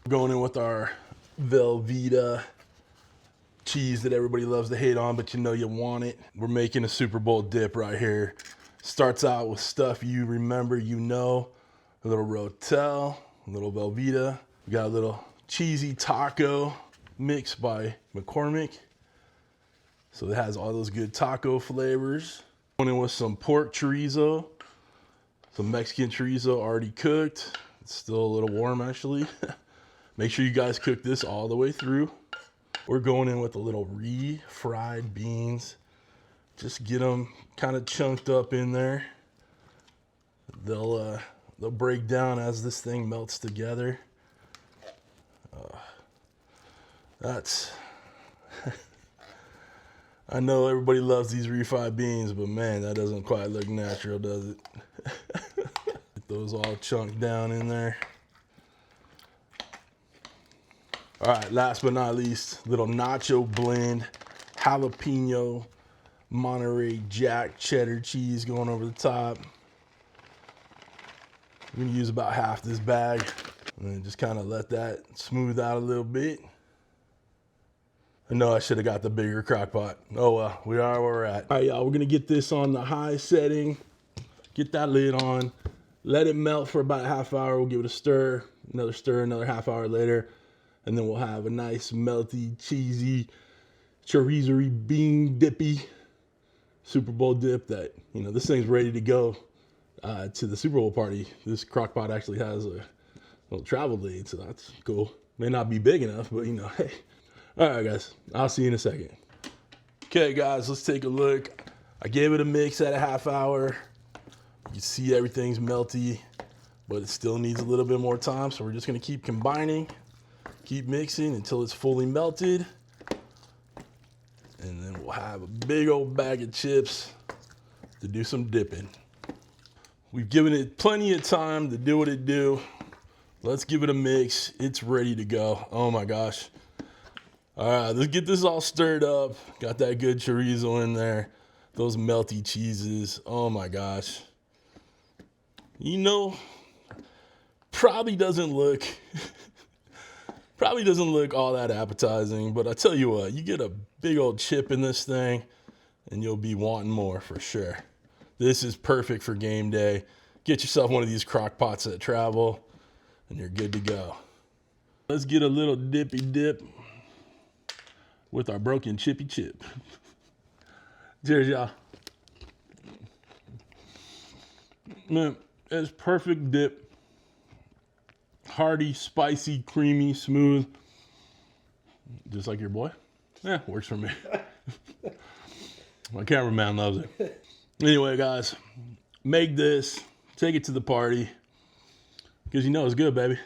Going in with our Velveeta cheese that everybody loves to hate on, but you know you want it. We're making a Super Bowl dip right here. Starts out with stuff you remember, you know. A little Rotel, a little Velveeta. We got a little cheesy taco mix by McCormick. So it has all those good taco flavors. Going in with some pork chorizo, some Mexican chorizo already cooked. It's still a little warm actually. Make sure you guys cook this all the way through. We're going in with a little refried beans. Just get them kind of chunked up in there. They'll break down as this thing melts together. That's I know everybody loves these refried beans, but man, that doesn't quite look natural, does it? Get those all chunked down in there. All right, last but not least, little nacho blend, jalapeno, Monterey Jack cheddar cheese going over the top. I'm gonna use about half this bag and then just kind of let that smooth out a little bit. I know I should have got the bigger crock pot. Oh well, we are where we're at. All right, y'all, we're gonna get this on the high setting, get that lid on, let it melt for about a half hour. We'll give it a stir, another half hour later. And then we'll have a nice melty, cheesy, chorizo bean dippy Super Bowl dip that, you know, this thing's ready to go to the Super Bowl party. This crock pot actually has a little travel lead, so that's cool. May not be big enough, but you know, hey. All right, guys, I'll see you in a second. Okay, guys, let's take a look. I gave it a mix at a half hour. You can see everything's melty, but it still needs a little bit more time, so we're just gonna keep combining. Keep mixing until it's fully melted. And then we'll have a big old bag of chips to do some dipping. We've given it plenty of time to do what it do. Let's give it a mix. It's ready to go. Oh my gosh. All right, let's get this all stirred up. Got that good chorizo in there. Those melty cheeses. Oh my gosh. You know, probably doesn't look all that appetizing, but I tell you what, you get a big old chip in this thing and you'll be wanting more for sure. This is perfect for game day. Get yourself one of these crock pots at travel and you're good to go. Let's get a little dippy dip with our broken chippy chip. Cheers, y'all. Man, it's perfect dip. Hearty, spicy, creamy, smooth. Just like your boy. Yeah, works for me. My cameraman loves it. Anyway, guys, make this, take it to the party, because you know it's good, baby.